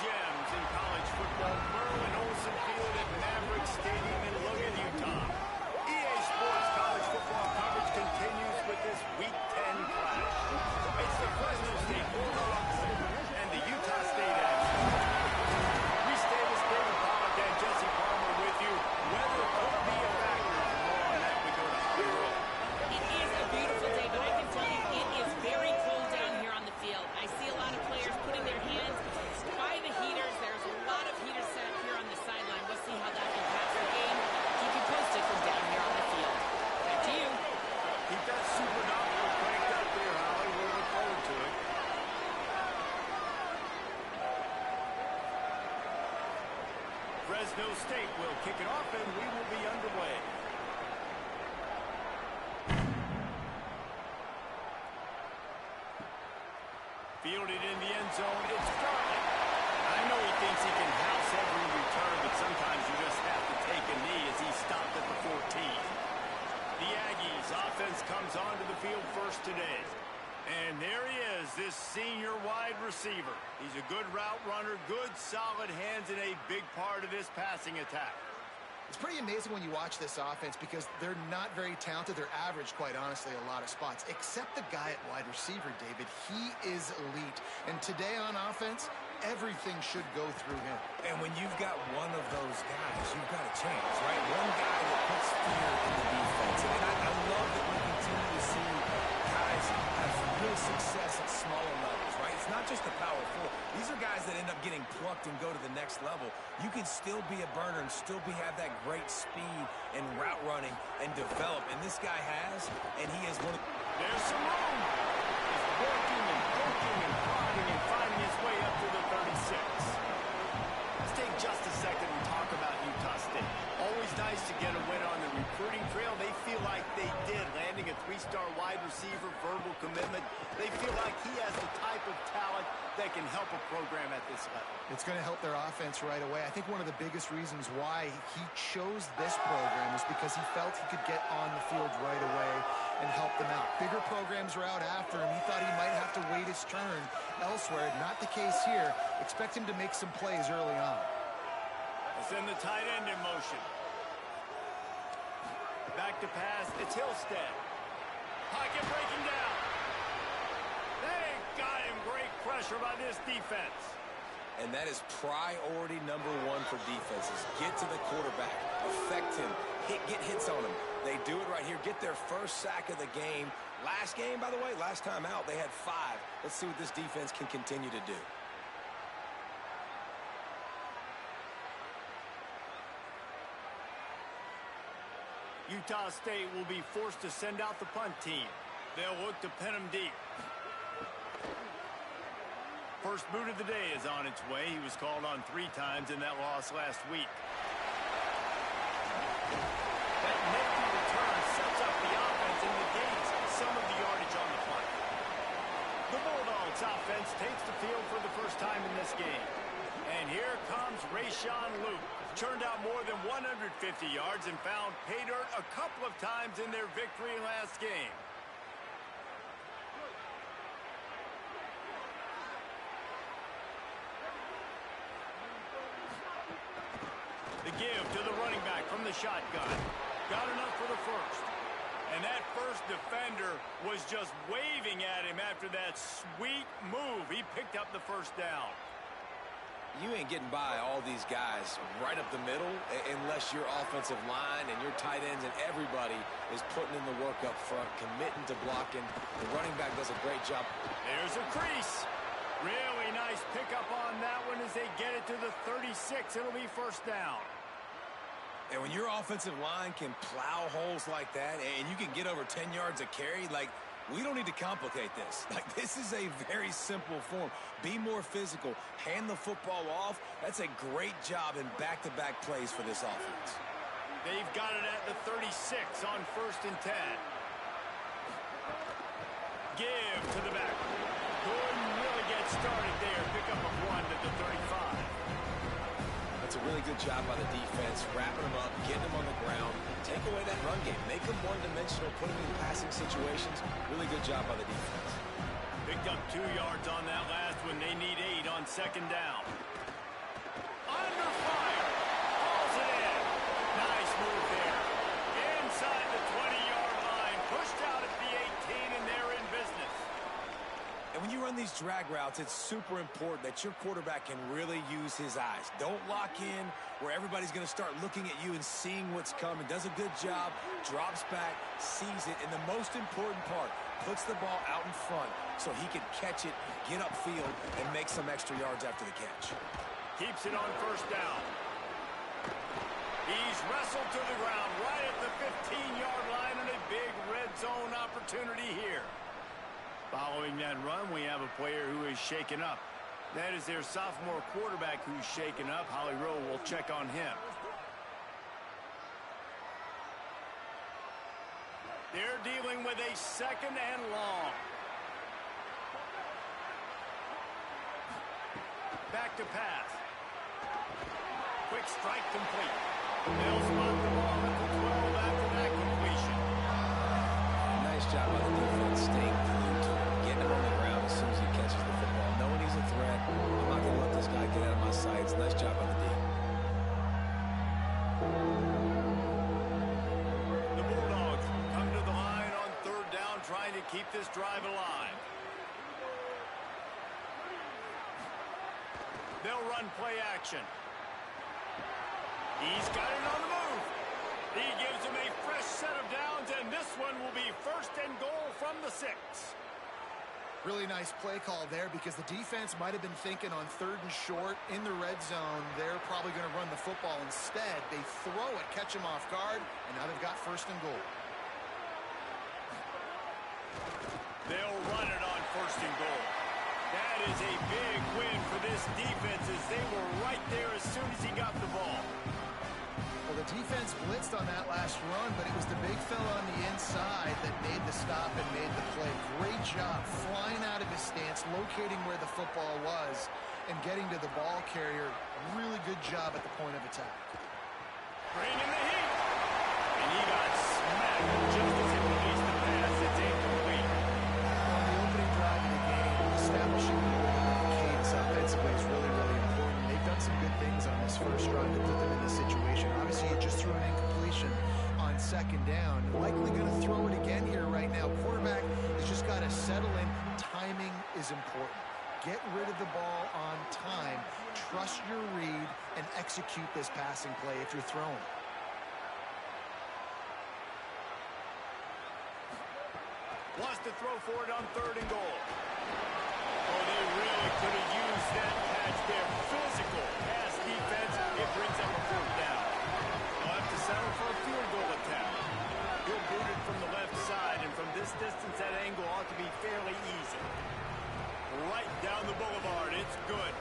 gems in college football. Merlin Olsen Field at Maverick Stadium in Logan, Utah. EA Sports college football coverage continues with this Week 10 clash. It's the Fresno State Bulldogs and the Utah State Aggies. Reese Davis, David Pollack, and Jesse Palmer with you. Weather could be a factor. More on that we go to Hollywood. It is a beautiful day, but I can tell you it is very cold down here on the field. I see a lot of players putting their hands by the heaters. There's a lot of heaters set up here on the sideline. We'll see how that impacts the game. Keep you posted from down here on the field. Back to you. Keep that super novel cranked up there, Holly. We'll look forward to it. Fresno State will kick it off, and we will be underway. Fielded in the end zone, it's Garland. I know he thinks he can house every return, but sometimes you just have to take a knee as he stopped at the 14. The Aggies offense comes onto the field first today. And there he is, this senior wide receiver. He's a good route runner, good solid hands, and a big part of this passing attack. It's pretty amazing when you watch this offense because they're not very talented. They're average, quite honestly, a lot of spots, except the guy at wide receiver, David. He is elite. And today on offense, everything should go through him. And when you've got one of those guys, you've got a chance, right? One guy that puts fear in the defense. And I love that we continue to see guys have real success at smaller levels, right? It's not just the power four. These are guys that end up getting plucked and go to the next level. You can still be a burner and still have that great speed and route running and develop. And this guy has, and he is one of... There's some room. He's working and poking and prodding and finding his way up to the 36. Let's take just a second and talk about Utah State. Always nice to get a win on the recruiting trail. They feel like they did, landing a three-star wide receiver, verbal commitment. They feel like he has the type of talent that can help a program at this level. It's going to help their offense right away. I think one of the biggest reasons why he chose this program is because he felt he could get on the field right away and help them out. Bigger programs are out after him. He thought he might have to wait his turn elsewhere. Not the case here. Expect him to make some plays early on. Let's send the tight end in motion. Back to pass. It's Hillstead. Pocket breaking down. They got him. Great pressure by this defense. And that is priority number one for defenses. Get to the quarterback. Affect him. Get hits on him. They do it right here. Get their first sack of the game. Last game, by the way, last time out, they had 5. Let's see what this defense can continue to do. Utah State will be forced to send out the punt team. They'll look to pin him deep. First boot of the day is on its way. He was called on 3 times in that loss last week. That nifty return sets up the offense and negates some of the yardage on the punt. The Bulldogs offense takes the field for the first time in this game. And here comes Rayshawn Luke. Churned out more than 150 yards and found pay dirt a couple of times in their victory last game. The give to the running back from the shotgun. Got enough for the first. And that first defender was just waving at him after that sweet move. He picked up the first down. You ain't getting by all these guys right up the middle unless your offensive line and your tight ends and everybody is putting in the work up front, committing to blocking. The running back does a great job. There's a crease. Really nice pickup on that one as they get it to the 36. It'll be first down. And when your offensive line can plow holes like that and you can get over 10 yards a carry, like, we don't need to complicate this. Like, this is a very simple form. Be more physical. Hand the football off. That's a great job in back-to-back plays for this offense. They've got it at the 36 on 1st and 10. Give to the back. Couldn't really get started there. Pick up a 1 at the 35. That's a really good job by the defense, wrapping them up, getting them on the ground, take away that run game, make them one-dimensional, put them in passing situations. Really good job by the defense. Picked up 2 yards on that last one. They need 8 on 2nd down. on these drag routes, it's super important that your quarterback can really use his eyes. Don't lock in where everybody's going to start looking at you and seeing what's coming. Does a good job, drops back, sees it, and the most important part, puts the ball out in front so he can catch it, get upfield, and make some extra yards after the catch. Keeps it on first down. He's wrestled to the ground right at the 15-yard line, and a big red zone opportunity here. Following that run, we have a player who is shaken up. That is their sophomore quarterback who's shaken up. Holly Rowe will check on him. They're dealing with a second and long. Back to pass. Quick strike complete. They'll spot the ball at the 12 after that completion. Nice job by the defense staying glued to him, getting him on the ground as soon as he catches the football. Knowing he's a threat, I'm not going to let this guy get out of my sights. Nice job by the D. The Bulldogs come to the line on third down, trying to keep this drive alive. They'll run play action. He's got it on the move. He gives him a fresh set of downs, and this one will be first and goal from the 6. Really nice play call there because the defense might have been thinking on third and short in the red zone. They're probably going to run the football instead. They throw it, catch him off guard, and now they've got first and goal. They'll run it on first and goal. That is a big win for this defense as they were right there as soon as he got the ball. Well, the defense blitzed on that last run, but it was the big fella on the inside that made the stop and made the play. Great job flying out of his stance, locating where the football was, and getting to the ball carrier. Really good job at the point of attack. Bringing the heat. And he got smacked just as he released the pass. It's incomplete. On the opening drive of the game, establishing the cadence offensively is really, really important. They've done some good things on this first run to put them in this situation. Obviously, you just threw an incompletion on second down. Likely going to throw it again here right now. Quarterback has just got to settle in. Timing is important. Get rid of the ball on time. Trust your read and execute this passing play if you're throwing. Wants to throw for it on third and goal. Oh, they really could have used that catch there. Physical pass defense. It brings up a fourth down. They'll have to settle for a field goal attempt. He'll boot it from the left side, and from this distance, that angle ought to be fairly easy. Right down the boulevard. It's good.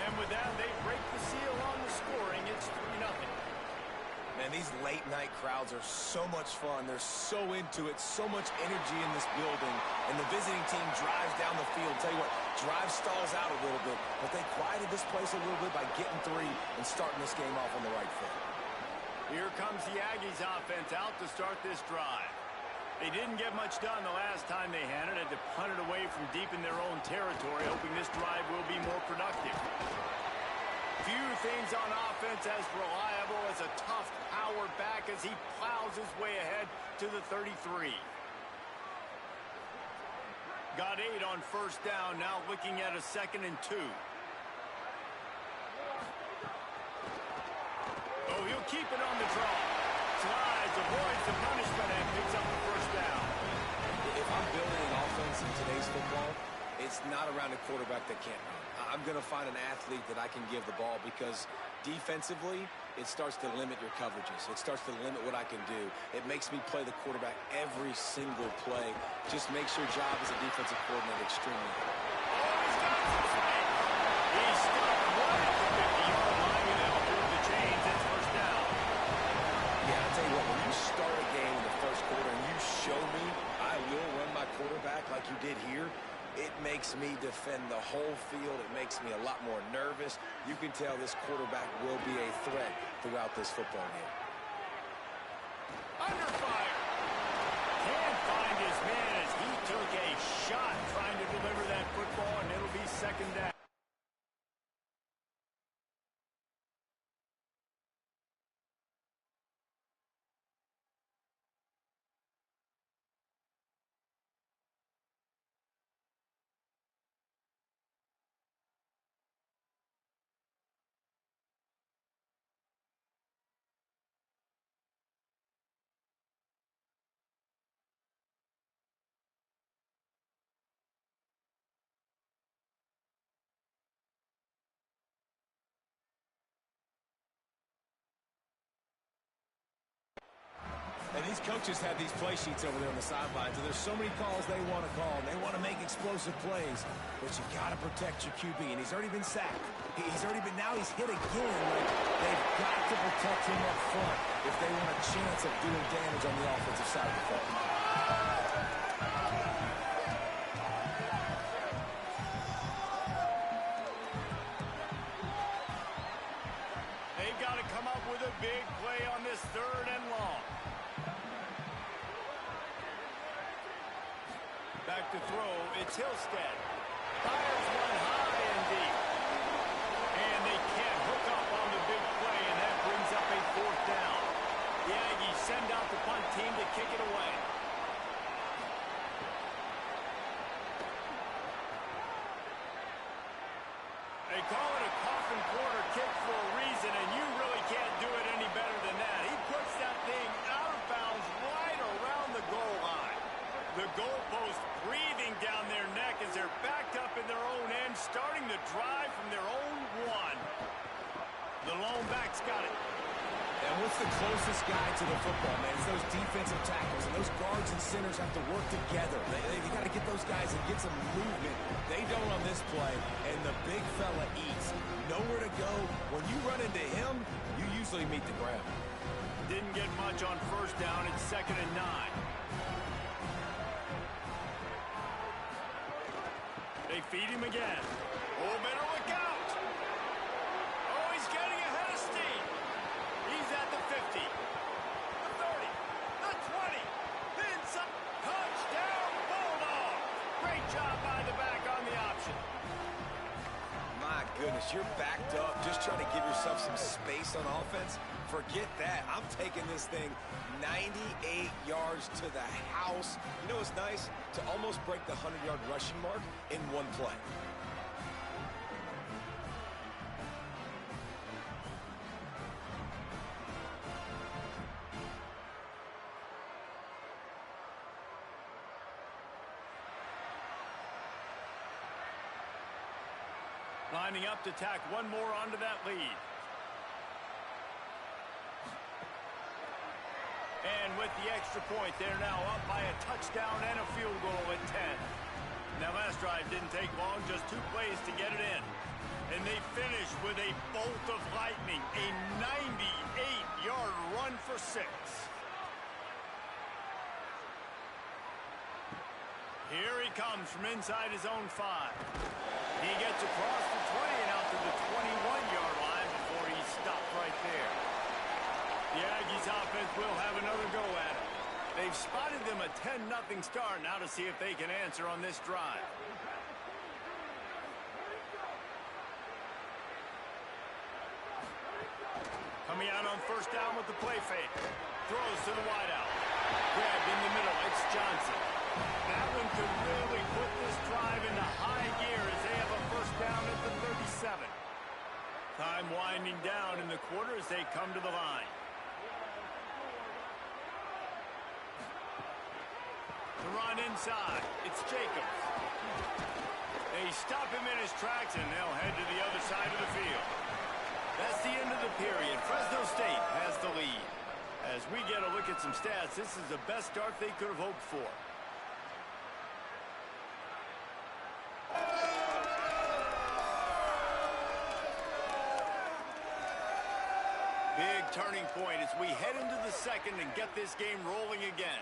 And with that, they break the seal on the scoring. It's 3-0. Man, these late-night crowds are so much fun. They're so into it, so much energy in this building. And the visiting team drives down the field. Tell you what, drive stalls out a little bit, but they quieted this place a little bit by getting 3 and starting this game off on the right foot. Here comes the Aggies offense out to start this drive. They didn't get much done the last time they had it. Had to punt it away from deep in their own territory, hoping this drive will be more productive. Few things on offense as reliable as a tough power back as he plows his way ahead to the 33. Got 8 on first down, now looking at a 2nd and 2. Oh, he'll keep it on the draw. Slides, avoids the punishment, and picks up the first down. If I'm building an offense in today's football, it's not around a quarterback that can't run. I'm going to find an athlete that I can give the ball because defensively, it starts to limit your coverages. It starts to limit what I can do. It makes me play the quarterback every single play. Just makes your job as a defensive coordinator extremely hard. Oh, he's got some fight. He's stopped right at the 50-yard line, and they'll move the chains. It's first down. Yeah, I'll tell you what, when you start a game in the first quarter and you show me I will run my quarterback like you did here, it makes me defend the whole field. It makes me a lot more nervous. You can tell this quarterback will be a threat throughout this football game. Under fire. Can't find his man as he took a shot trying to deliver that football, and it'll be second down. And these coaches have these play sheets over there on the sidelines, and there's so many calls they want to call. They want to make explosive plays, but you got to protect your QB, and he's already been sacked. Now he's hit again. Like, they've got to protect him up front if they want a chance of doing damage on the offensive side of the ball. They've got to come up with a big play on this 3rd and long. Back to throw, it's Hillstead. Fires one high and deep. And they can't hook up on the big play, and that brings up a 4th down. The Aggies send out the punt team to kick it away. They call it a coffin corner kick for a reason, and you really can't do it any better than that. He puts that thing out of bounds right around the goal line. The goalpost breathing down their neck as they're backed up in their own end, starting the drive from their own 1. The lone back's got it. And what's the closest guy to the football, man? It's those defensive tackles, and those guards and centers have to work together. They got to get those guys and get some movement. They don't on this play, and the big fella eats. Nowhere to go. When you run into him, you usually meet the ground. Didn't get much on 1st down. It's 2nd and 9. They feed him again. Oh, better look out. Oh, he's getting ahead of steam. He's at the 50, the 30, the 20, then some. Touchdown, Bulldog. Great job by the back on the option. My goodness, you're backed up, just trying to give yourself some space on offense. Forget that. I'm taking this thing 98 yards to the house. You know what's nice? To almost break the 100-yard rushing mark in one play. Lining up to tack one more onto that lead. And with the extra point, they're now up by a touchdown and a field goal at 10. Now, last drive didn't take long, just 2 plays to get it in. And they finished with a bolt of lightning, a 98-yard run for 6. Here he comes from inside his own 5. He gets across the 20 and out to the 21-yard line before he's stopped right there. The Aggies offense will have another go at it. They've spotted them a 10-0 start now to see if they can answer on this drive. Coming out on 1st down with the play fake. Throws to the wideout. Grabbed in the middle. It's Johnson. That one could really put this drive into high gear as they have a 1st down at the 37. Time winding down in the quarter as they come to the line. To run inside, it's Jacobs. They stop him in his tracks, and they'll head to the other side of the field. That's the end of the period. Fresno State has the lead. As we get a look at some stats, this is the best start they could have hoped for. Big turning point as we head into the 2nd and get this game rolling again.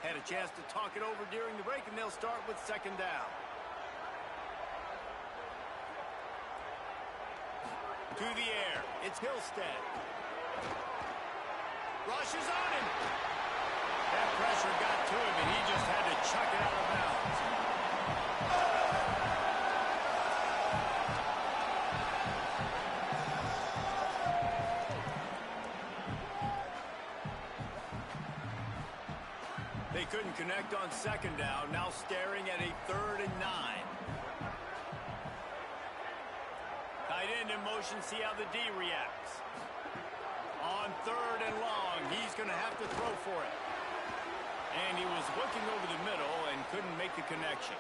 Had a chance to talk it over during the break, and they'll start with 2nd down. To the air, it's Hillstead. Rushes on him. That pressure got to him, and he just had to chuck it out of bounds. They couldn't connect on 2nd down, now staring at a 3rd and 9. Tight end in motion, see how the D reacts. On 3rd and long, he's going to have to throw for it. And he was looking over the middle and couldn't make the connection.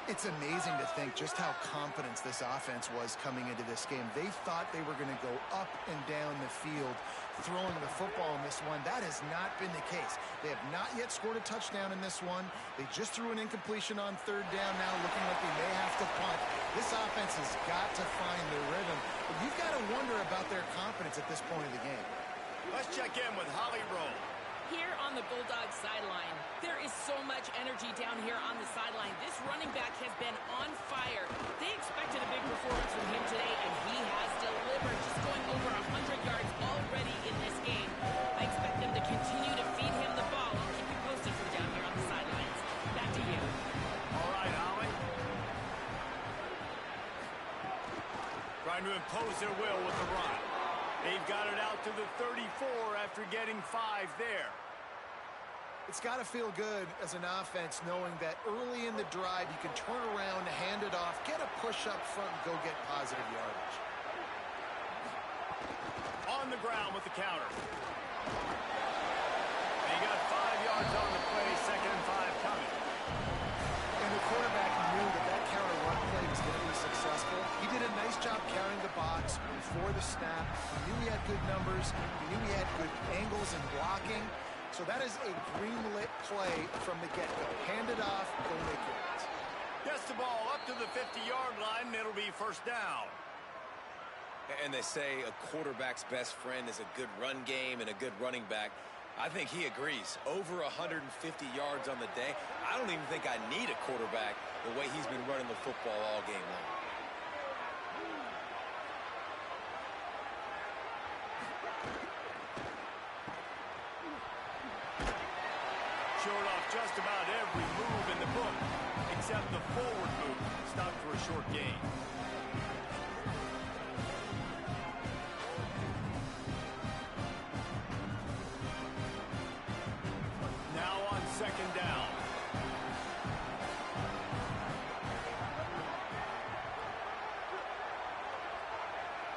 It's amazing to think just how confident this offense was coming into this game. They thought they were going to go up and down the field throwing the football in this one. That has not been the case. They have not yet scored a touchdown in this one. They just threw an incompletion on third down now, looking like they may have to punt. This offense has got to find their rhythm. But you've got to wonder about their confidence at this point of the game. Let's check in with Holly Rowe. Here on the Bulldogs sideline, there is so much energy down here on the sideline. This running back has been on fire. They expected a big performance from him today, and he has delivered, just going over 100 yards already in this game. I expect them to continue to feed him the ball. I'll keep you posted from down here on the sidelines. Back to you. All right, Holly. Trying to impose their will with the run. They've got it out to the 34 after getting 5 there. It's got to feel good as an offense knowing that early in the drive you can turn around, hand it off, get a push up front, and go get positive yardage. On the ground with the counter. And he got 5 yards on the play, 2nd and 5 coming. And the quarterback knew that that counter run play was going to be successful. He did a nice job carrying the box before the snap. He knew he had good numbers. He knew he had good angles and blocking. So that is a green-lit play from the get-go. Hand it off, go make yards. Gets the ball up to the 50-yard line, and it'll be 1st down. And they say a quarterback's best friend is a good run game and a good running back. I think he agrees. Over 150 yards on the day. I don't even think I need a quarterback the way he's been running the football all game long. Short off just about every move in the book, except the forward move. Stopped for a short gain. Now on 2nd down.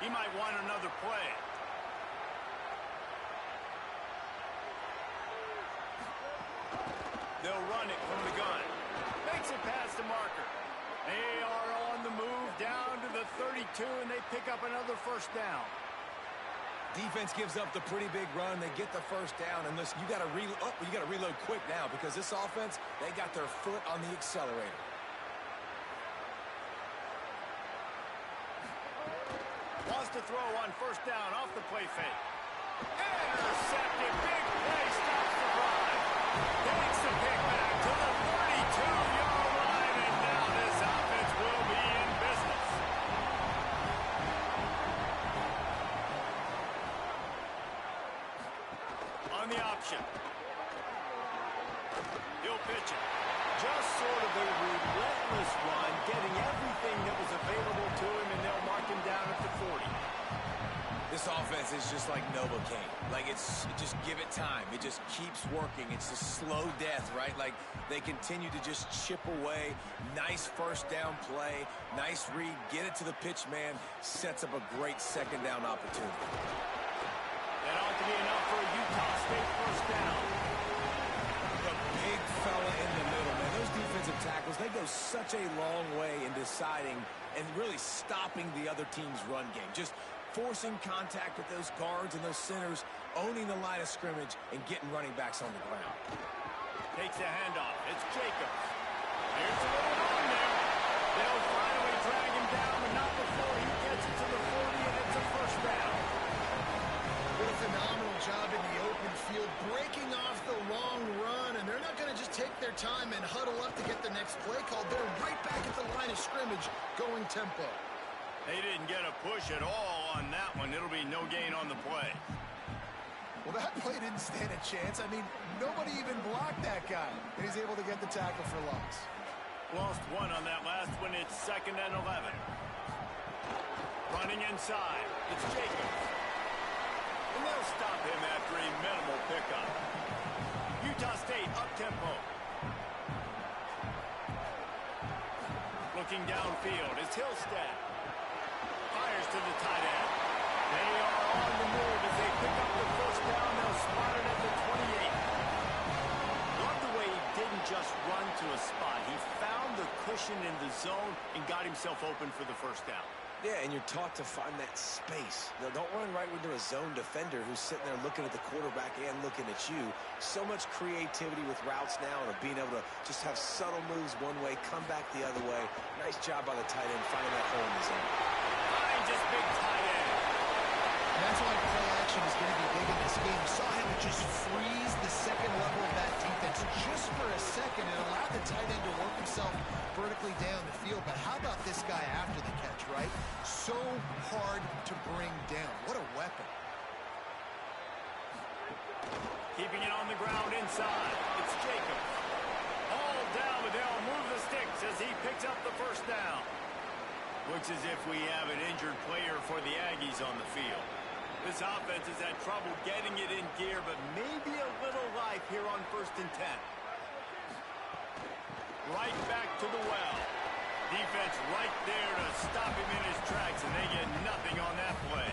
He might want another play. They'll run it from the gun. Makes it past the marker. They are on the move down to the 32, and they pick up another 1st down. Defense gives up the pretty big run. They get the 1st down, and listen, you got to reload quick now because this offense, they got their foot on the accelerator. Wants to throw on 1st down off the play fake. Intercepted. Big play. Stops the drive. Takes the pick back to the 32-yard line, and now this offense will be in business. On the option. He'll pitch it. Just sort of a relentless run, getting everything that was available to him, and they'll mark him down at the 40. This offense is just like Novocaine. Like, just give it time. It just keeps working. It's a slow death, right? Like, they continue to just chip away. Nice 1st down play. Nice read. Get it to the pitch man. Sets up a great 2nd down opportunity. That ought to be enough for a Utah State 1st down. The big fella in the middle, man. Those defensive tackles, they go such a long way in deciding and really stopping the other team's run game. Just forcing contact with those guards and those centers, owning the line of scrimmage, and getting running backs on the ground. Takes the handoff. It's Jacobs. Here's a little run there. They'll finally drag him down, but not before he gets it to the 40, and it's a 1st down. What a phenomenal job in the open field, breaking off the long run, and they're not going to just take their time and huddle up to get the next play called. They're right back at the line of scrimmage, going tempo. They didn't get a push at all on that one. It'll be no gain on the play. Well, that play didn't stand a chance. I mean, nobody even blocked that guy, and he's able to get the tackle for loss. Lost 1 on that last one. It's 2nd and 11. Running inside. It's Jacobs. And they'll stop him after a minimal pickup. Utah State up-tempo. Looking downfield. It's Hillstead. Fires to the tight end. They are on the move as they pick up the 1st down. They'll spot it at the 28. Love the way he didn't just run to a spot. He found the cushion position in the zone and got himself open for the first down. Yeah, and you're taught to find that space. Now, don't run right into a zone defender who's sitting there looking at the quarterback and looking at you. So much creativity with routes now and being able to just have subtle moves one way, come back the other way. Nice job by the tight end finding that hole in the zone. Finds his big tight end. And that's why play action is going to be big in this game. You saw him just freeze the second level of that defense just for a second and allowed the tight end to work himself vertically down the field. But how about this guy after the catch, right? So hard to bring down. What a weapon. Keeping it on the ground inside. It's Jacobs. All down, but they'll move the sticks as he picks up the first down. Looks as if we have an injured player for the Aggies on the field. This offense has had trouble getting it in gear, but maybe a little life here on 1st and 10. Right back to the well. Defense right there to stop him in his tracks, and they get nothing on that play.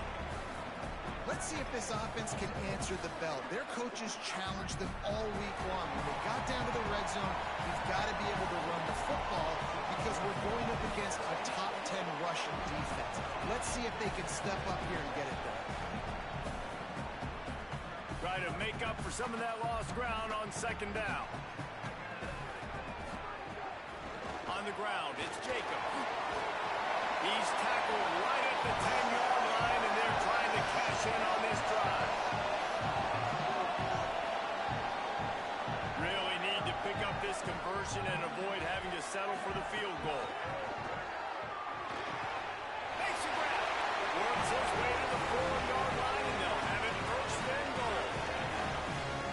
Let's see if this offense can answer the bell. Their coaches challenged them all week long. When they got down to the red zone, you've got to be able to run the football because we're going up against a top 10 rushing defense. Let's see if they can step up here and get it done. Try to make up for some of that lost ground on 2nd down. On the ground, it's Jacob. He's tackled right at the 10-yard line, and they're trying to cash in on this drive. Really need to pick up this conversion and avoid having to settle for the field goal. Makes a grab. Works his way to the 4-yard line, and they'll have it 1st and goal.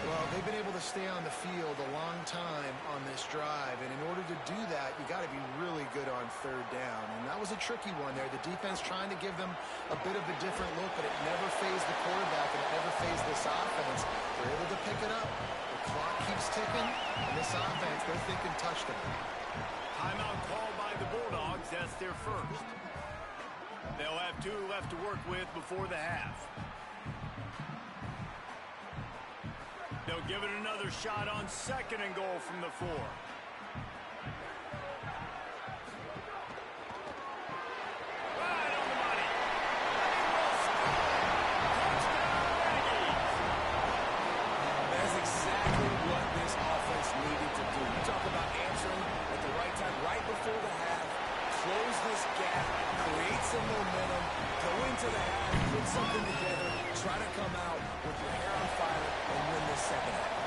Well, they've been able to stay on the field a long time on this drive, and in order to do that, you got to be really good on 3rd down. And that was a tricky one there. The defense trying to give them a bit of a different look, but it never fazed the quarterback, and it never fazed this offense. They're able to pick it up. The clock keeps ticking, and this offense, they're thinking touchdown. Timeout called by the Bulldogs. That's their first. They'll have 2 left to work with before the half. They'll give it another shot on 2nd and goal from the 4. Right on the money. Touchdown, Aggies. That's exactly what this offense needed to do. You talk about answering at the right time, right before the half, close this gap, create some momentum, go into the half, put something together, try to come out with your hair on fire and win this 2nd half.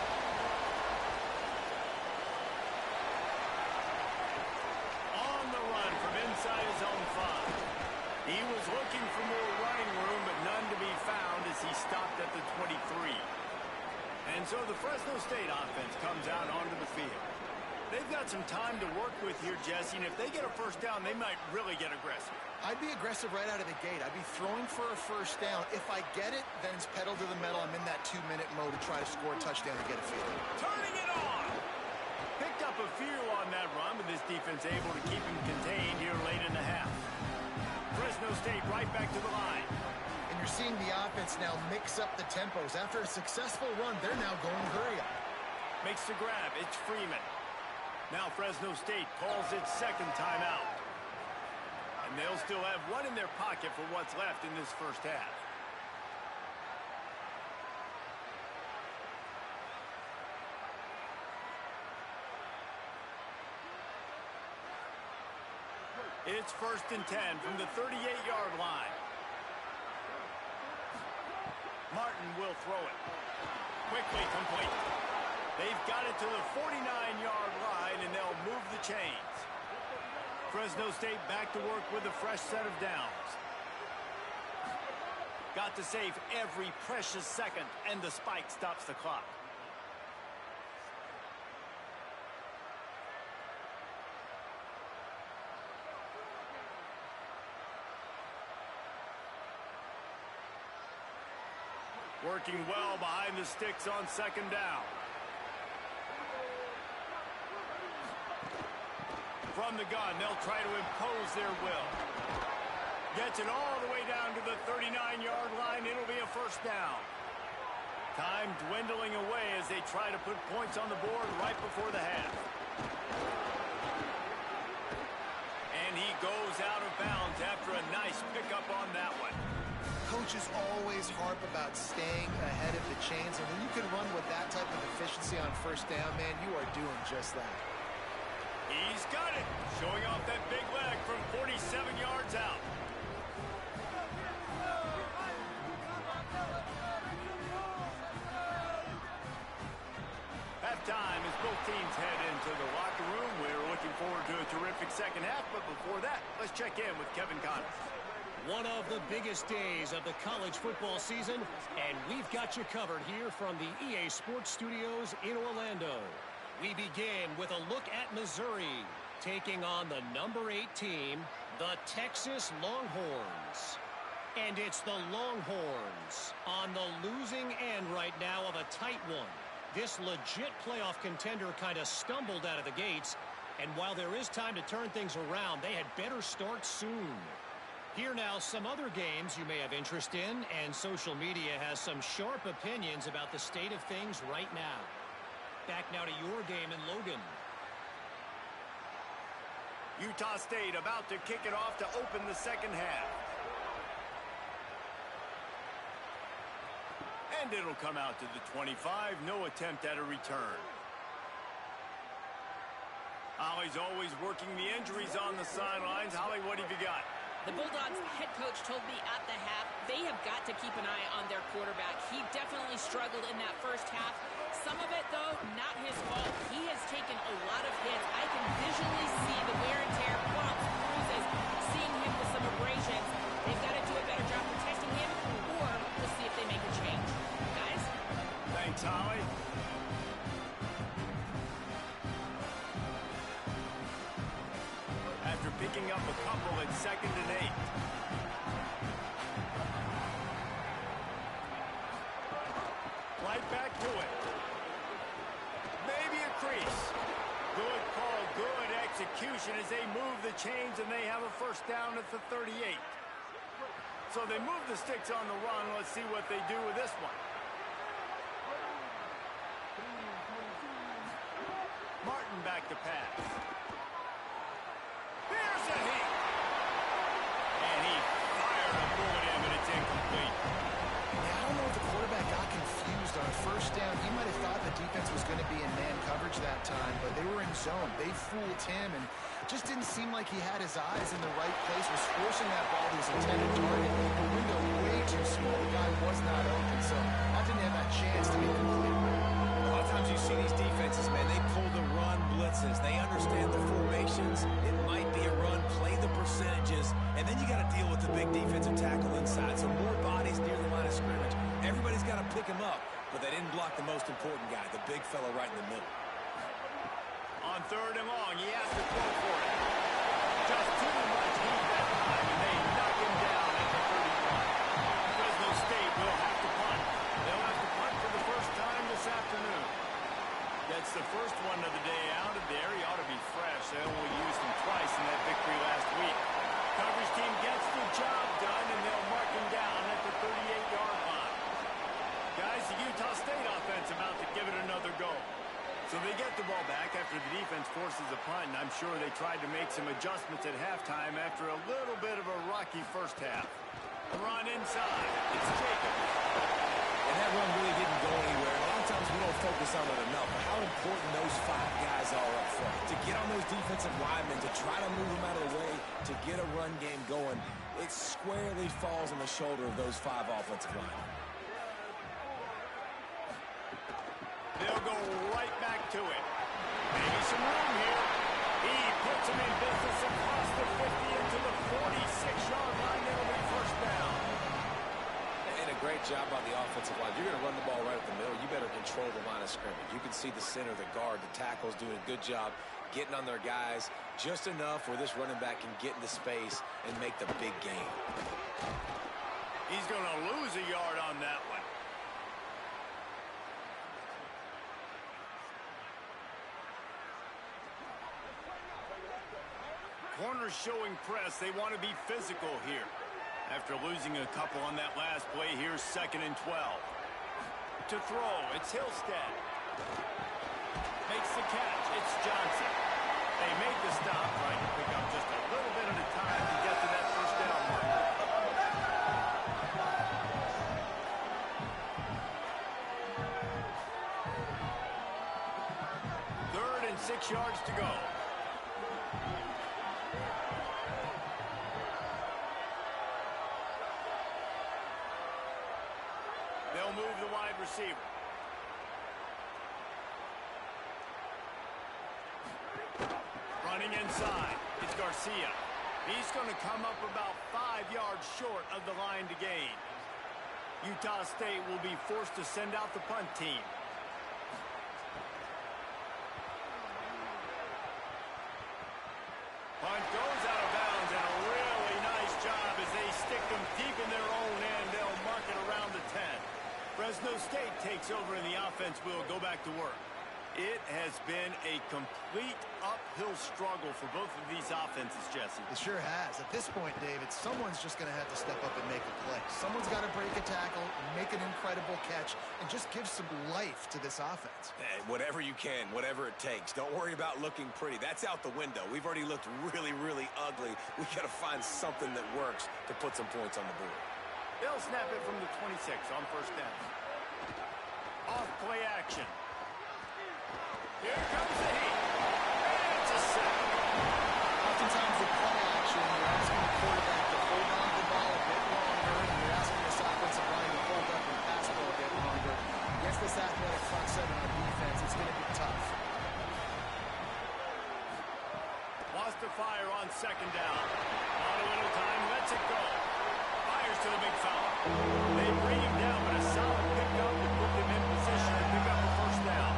On the run from inside his own 5. He was looking for more running room, but none to be found as he stopped at the 23. And so the Fresno State offense comes out onto the field. They've got some time to work with here, Jesse, and if they get a 1st down, they might really get aggressive. I'd be aggressive right out of the gate. I'd be throwing for a 1st down. If I get it, then it's pedal to the metal. I'm in that 2-minute mode to try to score a touchdown and get a field. Turning it on! Picked up a few on that run, but this defense able to keep him contained here late in the half. Fresno State right back to the line. And you're seeing the offense now mix up the tempos. After a successful run, they're now going hurry up. Makes the grab. It's Freeman. Now Fresno State calls its 2nd timeout. And they'll still have 1 in their pocket for what's left in this 1st half. It's 1st and 10 from the 38-yard line. Martin will throw it. Quickly complete. They've got it to the 49-yard line, and they'll move the chains. Fresno State back to work with a fresh set of downs. Got to save every precious second, and the spike stops the clock. Working well behind the sticks on 2nd down. From the gun, they'll try to impose their will. Gets it all the way down to the 39-yard line. It'll be a 1st down. Time dwindling away as they try to put points on the board right before the half. goes out of bounds after a nice pickup on that one. Coaches always harp about staying ahead of the chains, and when you can run with that type of efficiency on first down, man, you are doing just that. He's got it, showing off that big leg from 47 yards out. Halftime as both teams head into the locker room. We're looking forward to a terrific second half, but before that, let's check in with Kevin Connors. One of the biggest days of the college football season, and we've got you covered here from the EA Sports Studios in Orlando. We begin with a look at Missouri, taking on the number 8 team, the Texas Longhorns. And it's the Longhorns on the losing end right now of a tight one. This legit playoff contender kind of stumbled out of the gates, and while there is time to turn things around, they had better start soon. Here now, some other games you may have interest in, and social media has some sharp opinions about the state of things right now. Back now to your game in Logan. Utah State about to kick it off to open the second half. And it'll come out to the 25. No attempt at a return. Holly's always working the injuries on the sidelines. Holly, what have you got? The Bulldogs head coach told me at the half they have got to keep an eye on their quarterback. He definitely struggled in that first half. Some of it, though, not his fault. He has taken a lot of hits. I can visually see the wear and tear, bumps, bruises, seeing him with some abrasions. They've got to do a better job protecting him, or we'll see if they make a change. Guys? Thanks, Holly. After picking up a couple at 2nd and 8. Right back to it. Maybe a crease. Good call, good execution as they move the chains and they have a first down at the 38. So they move the sticks on the run. Let's see what they do with this one. Martin back to pass. Here's a hit. And he fired a bullet in, but it's incomplete. Yeah, I don't know if the quarterback got confused on first down. He might have thought the defense was going to be in man coverage that time, but they were in zone. They fooled him, and just didn't seem like he had his eyes in the right place, was forcing that ball to his intended target. The window way too small. The guy was not open, so that didn't have that chance to be complete. A lot of times you see these defenses, man, they pull the run blitzes. They understand the formations. It might be a run, play the percentages, and then you got to deal with the big defensive tackle inside. So more bodies near the line of scrimmage. Everybody's got to pick him up, but they didn't block the most important guy, the big fella right in the middle. On 3rd and long, he has to throw for it. Just too much heat that time, and they knock him down at the 31. Fresno State will have to punt. They'll have to punt for the first time this afternoon. That's the first one of the day out of there. He ought to be fresh. They only used him twice in that victory last week. Coverage team gets the job done, and they'll mark him down at the 38-yard line. Guys, the Utah State offense about to give it another go. So they get the ball back after the defense forces a punt, and I'm sure they tried to make some adjustments at halftime after a little bit of a rocky first half. Run inside. It's Jacobs. And that run really didn't go anywhere. A lot of times we don't focus on it enough, but how important those 5 guys are up front. To get on those defensive linemen, to try to move them out of the way, to get a run game going, it squarely falls on the shoulder of those 5 offensive linemen. They'll go right back to it. Maybe some room here. He puts him in business across the 50 into the 46-yard line. That'll be first down. And a great job by the offensive line. You're going to run the ball right at the middle. You better control the line of scrimmage. You can see the center, the guard, the tackles doing a good job getting on their guys just enough where this running back can get into space and make the big game. He's going to lose a yard on that one. Corners showing press. They want to be physical here. After losing a couple on that last play, here's 2nd and 12. To throw, it's Hillstead. Makes the catch. It's Johnson. They made the stop, trying to pick up just a little bit at a time to get to that first down mark. Third and 6 yards to go. They'll move the wide receiver. Running inside, it's Garcia. He's going to come up about 5 yards short of the line to gain. Utah State will be forced to send out the punt team. Punt goes out of bounds, and a really nice job as they stick them deep in their own end. They'll mark it around the 10. Fresno State takes over, and the offense will go back to work. It has been a complete uphill struggle for both of these offenses, Jesse. It sure has. At this point, David, someone's just going to have to step up and make a play. Someone's got to break a tackle, make an incredible catch, and just give some life to this offense. Hey, whatever you can, whatever it takes. Don't worry about looking pretty. That's out the window. We've already looked really, really ugly. We got to find something that works to put some points on the board. They'll snap it from the 26 on first down. Off play action. Here comes the heat. And it's a sack. Oftentimes with play action, you're asking the quarterback to hold on to the ball a bit longer, and you're asking this offensive line to hold up and pass for a bit longer. Against this athletic front seven on defense, it's going to be tough. Wants to fire on second down. On a little time, lets it go. Fires to the big fella. They bring him down, but a solid pickup to put them in position to pick up the first down.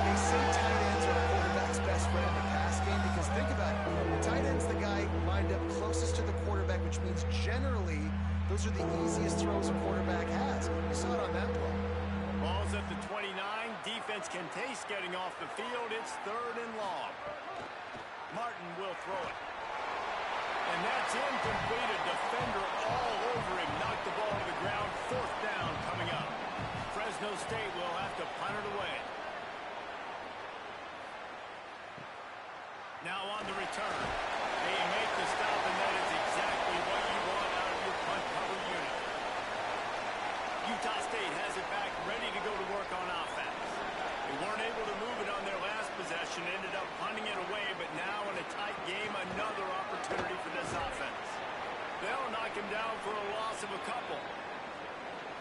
They say tight ends are a quarterback's best friend in the pass game because think about it. The tight end's the guy lined up closest to the quarterback, which means generally those are the easiest throws a quarterback has. We saw it on that play. Ball's at the 29. Defense can taste getting off the field. It's third and long. Martin will throw it. And that's incomplete. A defender all over him. Knocked the ball to the ground. Fourth down coming up. Fresno State will have to punt it away. Now on the return. They make the stop, and that is exactly what you want out of your punt cover unit. Utah State has it back, ready to go to work on offense. They weren't able to move it on their last possession, ended up punting it away, but now in a tight game, another opportunity for this offense. They'll knock him down for a loss of a couple.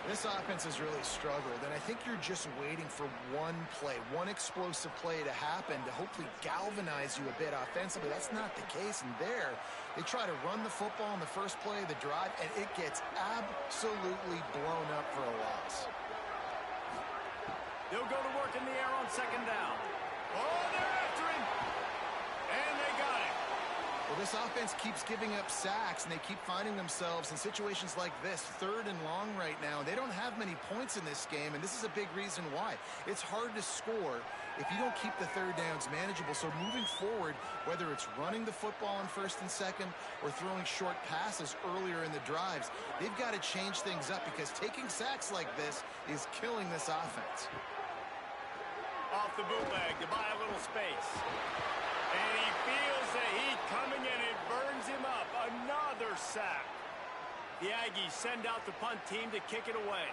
This offense has really struggled, and I think you're just waiting for one play, one explosive play to happen to hopefully galvanize you a bit offensively. That's not the case, and there, they try to run the football in the first play of the drive, and it gets absolutely blown up for a loss. They'll go to work in the air on second down. Oh, they're after him! And they got him. Well, this offense keeps giving up sacks, and they keep finding themselves in situations like this, third and long right now. They don't have many points in this game, and this is a big reason why. It's hard to score if you don't keep the third downs manageable. So moving forward, whether it's running the football on first and second or throwing short passes earlier in the drives, they've got to change things up because taking sacks like this is killing this offense. Off the bootleg to buy a little space. And he feels the heat coming in. It burns him up. Another sack. The Aggies send out the punt team to kick it away.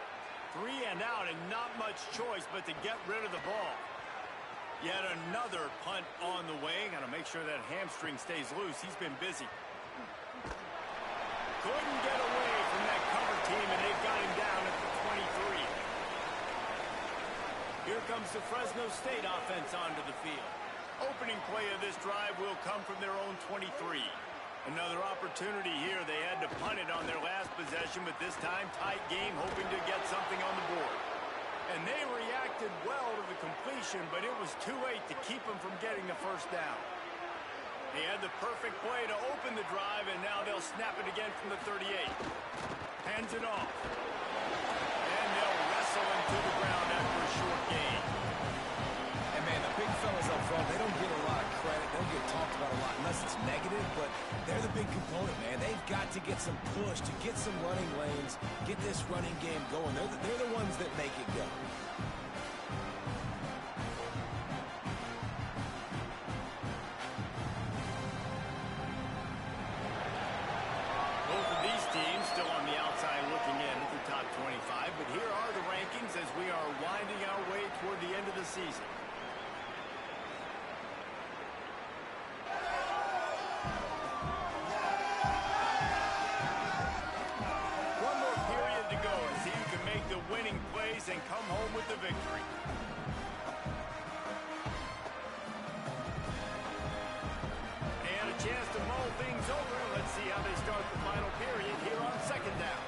3 and out and not much choice but to get rid of the ball. Yet another punt on the way. Got to make sure that hamstring stays loose. He's been busy. Couldn't get away from that cover team, and they've got him down at the 23. Here comes the Fresno State offense onto the field. Opening play of this drive will come from their own 23. Another opportunity here. They had to punt it on their last possession, but this time tight game, hoping to get something on the board. And they reacted well to the completion, but it was too late to keep them from getting the first down. They had the perfect play to open the drive, and now they'll snap it again from the 38. Hands it off. And they'll wrestle him to the ground after a short gain. And man, the big fellas up front, they don't get a lot of credit. They don't get talked about a lot unless it's negative, but they're the big component, man. They've got to get some push to get some running lanes, get this running game going. They're the ones that make it go. toward the end of the season. One more period to go to see who can make the winning plays and come home with the victory. And a chance to mull things over. Let's see how they start the final period here on second down.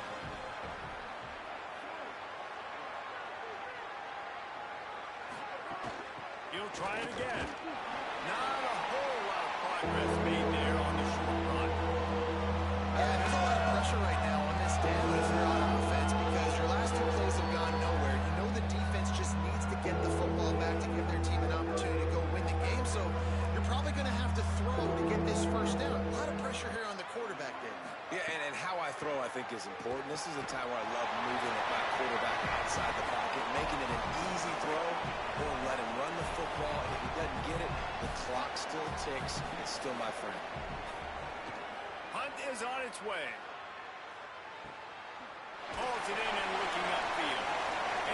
He'll try it again. Not a whole lot of progress made there on the short run. Yeah, there's a lot of pressure right now on this down if you're on offense because your last two plays have gone nowhere. You know the defense just needs to get the football back to give their team an opportunity to go win the game, so you're probably going to have to throw to get this first down. A lot of pressure here on the quarterback, Dave. Yeah, and how I throw, I think, is important. This is a time where I love moving my quarterback outside the pocket, making it an easy throw, or let him run the football. And if he doesn't get it, the clock still ticks. It's still my friend. Hunt is on its way. Holds it in and looking upfield.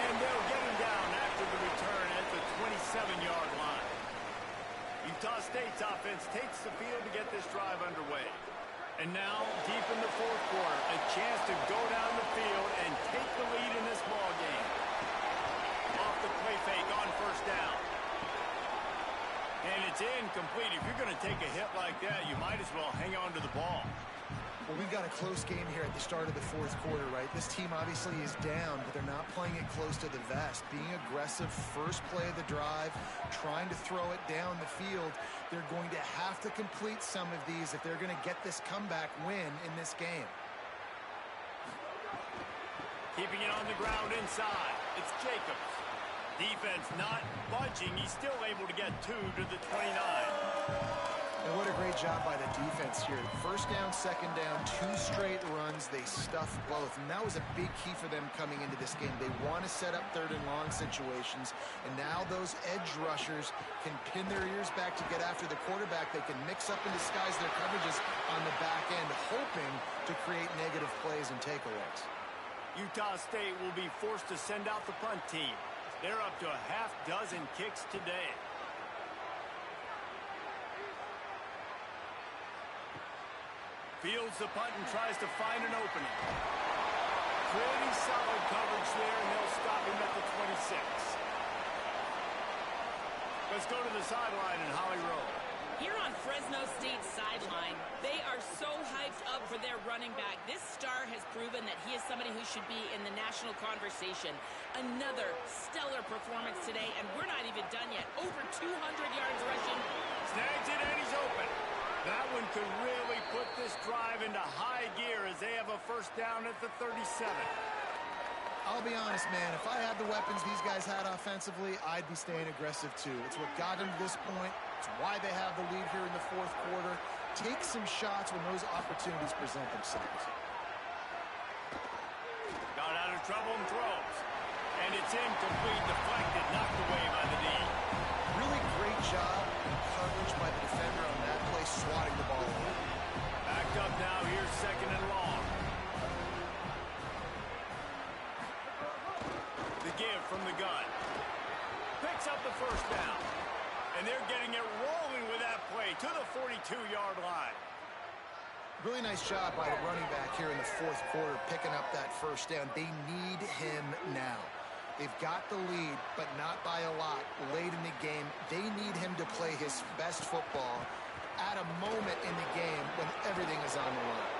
And they'll get him down after the return at the 27-yard line. Utah State's offense takes the field to get this drive underway. And now, deep in the fourth quarter, a chance to go down the field and take the lead in this ball game. Off the play fake on first down. And it's incomplete. If you're going to take a hit like that, you might as well hang on to the ball. Well, we've got a close game here at the start of the fourth quarter, right? This team obviously is down, but they're not playing it close to the vest. Being aggressive, first play of the drive, trying to throw it down the field. They're going to have to complete some of these if they're going to get this comeback win in this game. Keeping it on the ground inside. It's Jacobs. Defense not budging. He's still able to get 2 to the 29. And what a great job by the defense here. First down, second down, 2 straight runs. They stuffed both. And that was a big key for them coming into this game. They want to set up third and long situations. And now those edge rushers can pin their ears back to get after the quarterback. They can mix up and disguise their coverages on the back end, hoping to create negative plays and takeaways. Utah State will be forced to send out the punt team. They're up to a half dozen kicks today. Fields the punt and tries to find an opening. Pretty solid coverage there, and they'll stop him at the 26. Let's go to the sideline in Holly Rowe. Here on Fresno State's sideline, they are so hyped up for their running back. This star has proven that he is somebody who should be in the national conversation. Another stellar performance today, and we're not even done yet. Over 200 yards rushing. Snags it, and he's open. That one could really put this drive into high gear as they have a first down at the 37. I'll be honest, man, if I had the weapons these guys had offensively, I'd be staying aggressive too. It's what got them to this point. It's why they have the lead here in the fourth quarter. Take some shots when those opportunities present themselves. Got out of trouble and throws. And it's incomplete, deflected, knocked away by the D. Really great job in coverage by the defender on that play, swatting the ball away. Backed up now, here's second and long. The give from the gun. Picks up the first down. And they're getting it rolling with that play to the 42-yard line. Really nice job by the running back here in the fourth quarter, picking up that first down. They need him now. They've got the lead, but not by a lot late in the game. They need him to play his best football at a moment in the game when everything is on the line.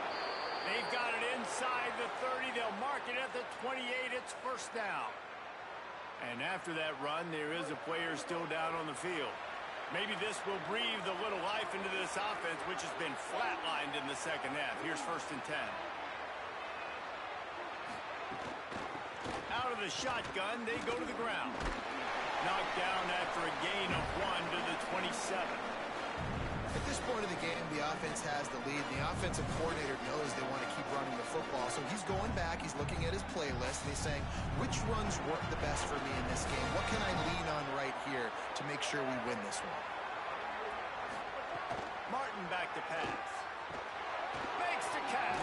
They've got it inside the 30. They'll mark it at the 28. It's first down. And after that run, there is a player still down on the field. Maybe this will breathe a little life into this offense, which has been flatlined in the second half. Here's first and 10. Out of the shotgun, they go to the ground. Knocked down after a gain of 1 to the 27. At this point of the game, the offense has the lead. The offensive coordinator knows they want to keep running the football. So he's going back, he's looking at his playlist, and he's saying, which runs work the best for me in this game? What can I lean on right here to make sure we win this one? Martin back to pass. Makes the catch.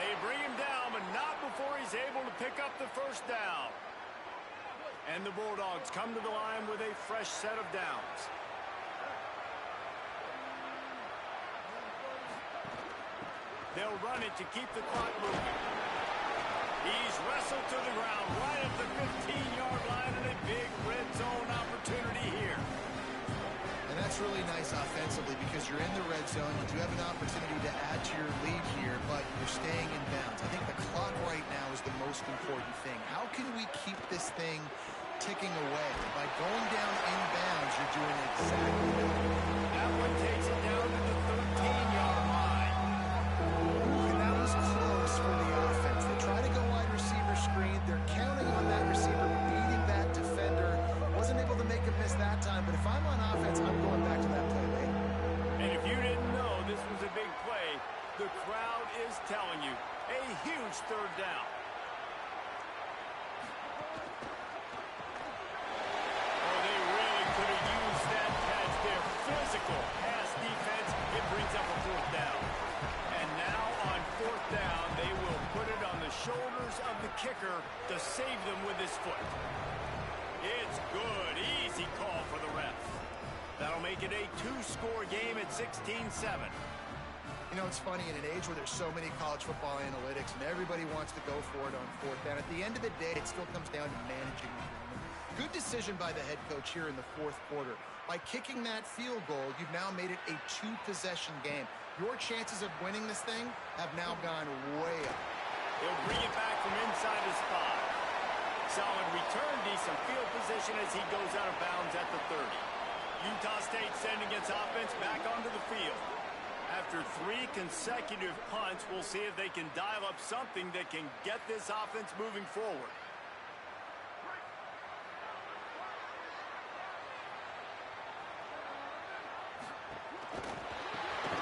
They bring him down, but not before he's able to pick up the first down. And the Bulldogs come to the line with a fresh set of downs. They'll run it to keep the clock moving. He's wrestled to the ground right at the 15-yard line, and a big red zone opportunity here. And that's really nice offensively because you're in the red zone. You do have an opportunity to add to your lead here, but you're staying in bounds. I think the clock right now is the most important thing. How can we keep this thing ticking away? By going down in bounds, you're doing exactly that. That one takes it down to the 13-yard line. And that was close for the offense. They try to go wide receiver screen. They're counting on that receiver beating that defender. Wasn't able to make a miss that time, but if I'm on offense, I'm going back to that play late. And if you didn't know this was a big play, the crowd is telling you a huge third down. Oh, they really could have used that catch there. Physical pass defense. It brings up a fourth down. And now on fourth down, they will put it on the shoulders of the kicker to save them with his foot. It's good. Easy call for the ref. That'll make it a two-score game at 16-7. You know, it's funny, in an age where there's so many college football analytics and everybody wants to go for it on fourth down, at the end of the day, it still comes down to managing the game. Good decision by the head coach here in the fourth quarter. By kicking that field goal, you've now made it a two-possession game. Your chances of winning this thing have now gone way up. He'll bring it back from inside his 5. Solid return, decent field position as he goes out of bounds at the 30. Utah State sending its offense back onto the field. After 3 consecutive punts, we'll see if they can dial up something that can get this offense moving forward.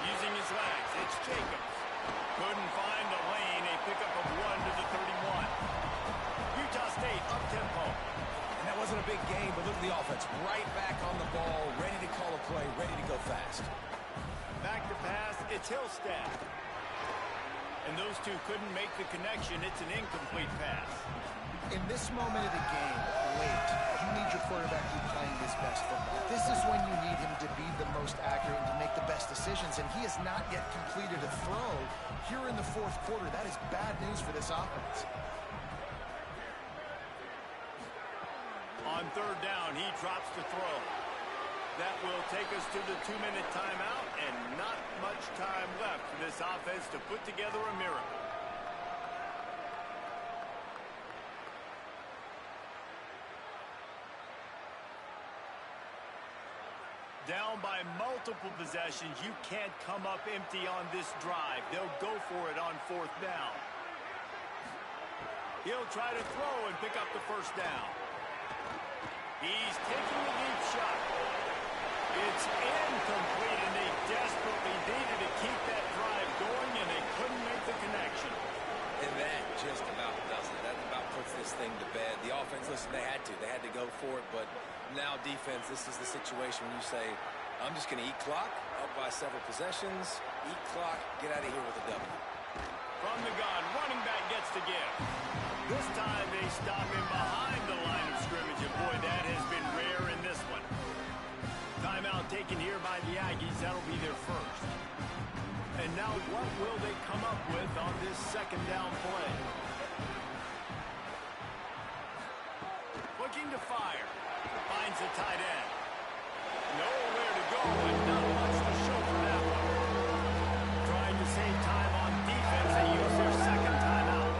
Using his legs, it's Jacobs. Couldn't find the lane, a pickup of 1 to the 31. Utah State up-tempo. And that wasn't a big game, but look at the offense. Right back on the ball, ready to call a play, ready to go fast. Back to pass, it's Hillstat. And those two couldn't make the connection. It's an incomplete pass. In this moment of the game, late, you need your quarterback to be playing his best football. This is when you need him to be the most accurate and to make the best decisions, and he has not yet completed a throw here in the fourth quarter. That is bad news for this offense. On third down, he drops the throw. That will take us to the 2-minute timeout, and not much time left for this offense to put together a miracle. Down by multiple possessions, you can't come up empty on this drive. They'll go for it on fourth down. He'll try to throw and pick up the first down. He's taking a deep shot. It's incomplete, and they desperately needed to keep that drive going, and they couldn't make the connection. And that just about does it. That about puts this thing to bed. The offense, listen, they had to go for it, but now defense, this is the situation when you say, I'm just going to eat clock, up by several possessions, eat clock, get out of here with a W. From the gun, running back gets to give. This time they stop him behind the line of scrimmage, and boy, that has been rare in this one. Timeout taken here by the Aggies. That'll be their first. And now what will they come up with on this second down play? Looking to fire. Finds the tight end. Nowhere to go and not much to show for that one. Trying to save time on defense. They use their second timeout.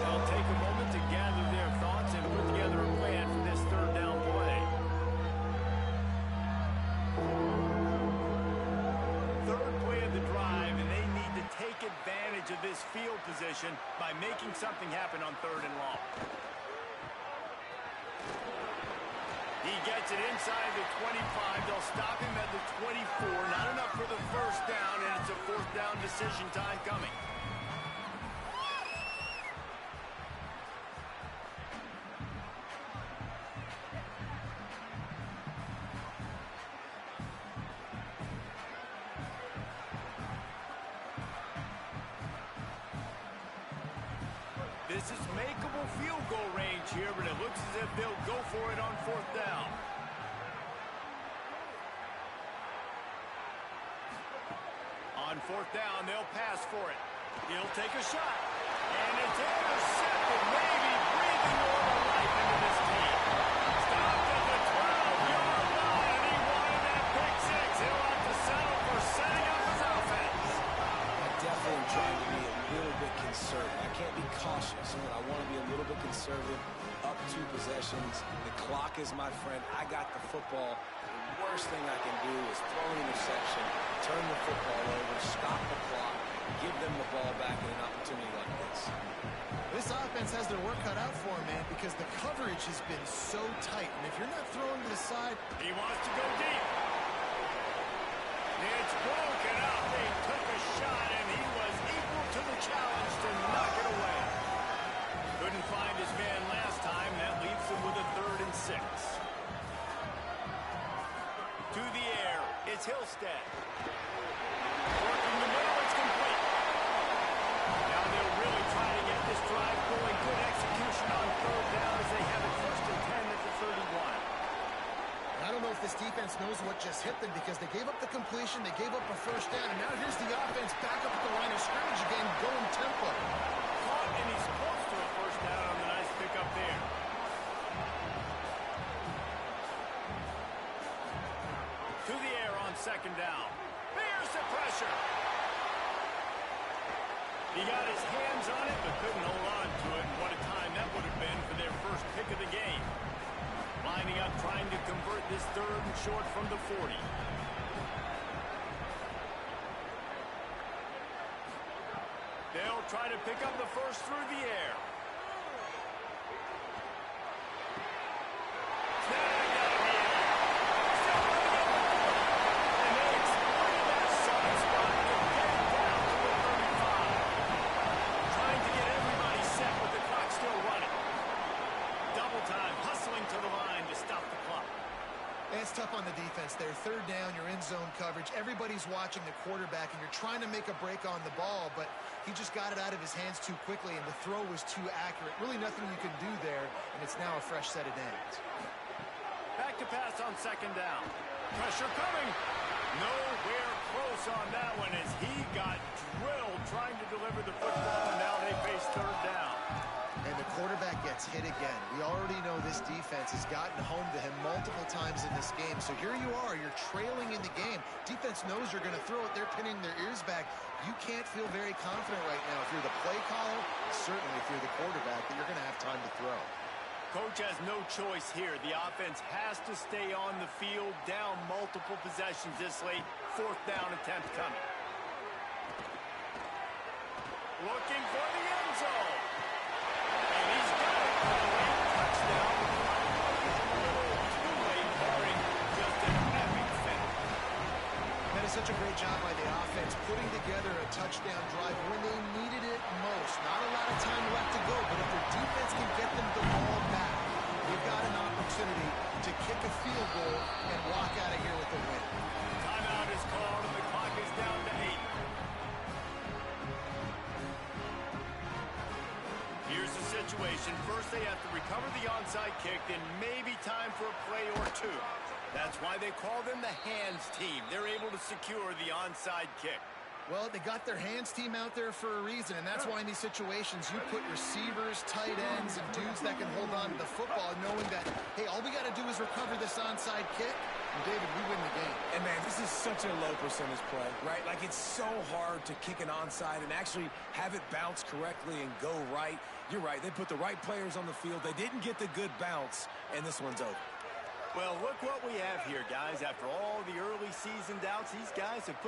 They'll take a moment to gather their thoughts and put together a plan for this third down play. Third play of the drive, and they need to take advantage of this field position by making something happen on third and long. He gets it inside the 25. They'll stop him at the 24. Not enough for the first down, and it's a fourth down decision time coming. This is makeable field goal range here, but it looks as said they'll go for it on 4th down. On 4th down, they'll pass for it. He'll take a shot. And it's intercepted, maybe breathing more life into this team. Stopped at the 12-yard line, and he wanted that pick six. He'll have to settle for setting up his offense. I definitely am trying to be a little bit conservative. I can't be cautious, but I want to be a little bit conservative. Up 2 possessions. The clock is my friend. I got the football. The worst thing I can do is throw an interception, turn the football over, stop the clock, give them the ball back in an opportunity like this. This offense has their work cut out for them, man, because the coverage has been so tight. And if you're not throwing to the side... He wants to go deep. It's broken up. They took a shot, and he was equal to the challenge to knock it away. Couldn't find his man last time. That leaves him with a 3rd and 6. To the air, it's Hillstead. Working the middle, it's complete. Now they'll really try to get this drive going. Good execution on 3rd down as they have it 1st and 10 at the 31. I don't know if this defense knows what just hit them because they gave up the completion, they gave up a 1st down, and now here's the offense back up at the line of scrimmage again, going tempo. Caught, and he's close to a 1st down on the nice pickup there. To the air on 2nd down. There's the pressure. He got his hands on it, but couldn't hold on to it. And what a time that would have been for their first pick of the game. Lining up, trying to convert this 3rd and short from the 40. They'll try to pick up the 1st through the air. It's tough on the defense there. 3rd down, you're in zone coverage. Everybody's watching the quarterback, and you're trying to make a break on the ball, but he just got it out of his hands too quickly, and the throw was too accurate. Really nothing you can do there, and it's now a fresh set of downs. Back to pass on 2nd down. Pressure coming. Nowhere close on that one as he got drilled trying to deliver the football, and now they face 3rd down. And the quarterback gets hit again. We already know this defense has gotten home to him multiple times in this game. So here you are, you're trailing in the game. Defense knows you're going to throw it. They're pinning their ears back. You can't feel very confident right now if you're the play caller, certainly if you're the quarterback, that you're going to have time to throw. Coach has no choice here. The offense has to stay on the field, down multiple possessions this late. 4th down attempt coming. Looking for the end zone. And he's got it for a late touchdown. A little too late, barring just an epic finish. That is such a great job by the offense, putting together a touchdown drive when they needed it most. Not a lot of time left to go, but if their defense can get them the ball back, you've got an opportunity to kick a field goal and walk out of here with a win. Timeout is called, and the clock is down to 8. Here's the situation. First, they have to recover the onside kick, then maybe time for a play or 2. That's why they call them the hands team. They're able to secure the onside kick. Well, they got their hands team out there for a reason, and that's why in these situations you put receivers, tight ends, and dudes that can hold on to the football, knowing that, hey, all we got to do is recover this onside kick, and David, we win the game. And, man, this is such a low percentage play, right? Like, it's so hard to kick an onside and actually have it bounce correctly and go right. You're right. They put the right players on the field. They didn't get the good bounce, and this one's over. Well, look what we have here, guys. After all the early season doubts, these guys have put